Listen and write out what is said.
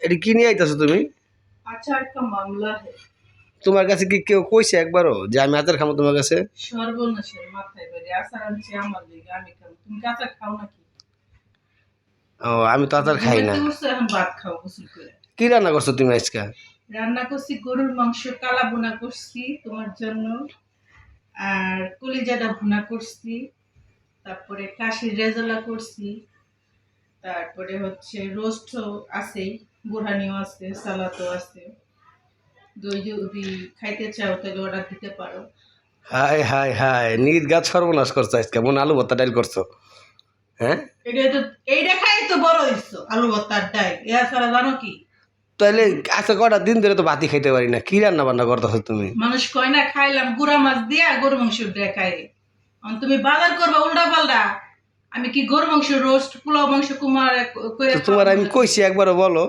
এটা কি নিয়ে আইতাছো তুমি? আচার কা মামলা হে। তোমার কাছে কি কেউ কইছে একবারও যে আমি আচার খাবো তোমার কাছে? সর্বনাশের মাথায় বাড়ি আচার আনছি আমার লিগে আমি খাবো। তুমি কি আচার খাও নাকি? ও আমি তো আচার খাই না। ঘুমাইতে বসছো এখন ভাত খাও গোসল করে। কি রান্না করছো তুমি আজকে? রান্না করছি গরুর মাংস কালা ভুনা করছি তোমার জন্য, আর কলিজাটা ভুনা করছি, তারপরে কাশির রেজালা করছি, তারপরে হচ্ছে রোস্ট আছেই, বোরহানিও আছে, সালাদও আছে। দই যদি খাইতে চাও তাহলে অর্ডার দিতে পারো। হাই হাই হাই, নিজ গাছ সর্বনাশ করছো আজকে, মনে আলু ভর্তা ডাইল করছো? হ্যাঁ, এইটা খাই তো বড় হইছো, আলু ভর্তার ডাল এরা ছাড়া জানো কি? তাহলে আজকে কটা দিন ধরে তো ভাতই খাইতে পারি না, কি রান্না বান্না করতেছো তুমি? মানুষ কয় না খাইলাম গুড়া মাছ দিয়া গরু মাংস দিয়ে খাই। তুমি বাজার করবা উল্টা পাল্টা, আমি কি গরু মাংস রোস্ট পোলাও মাংস কুমার করে তো তোমার আমি কইছি একবারও বলো।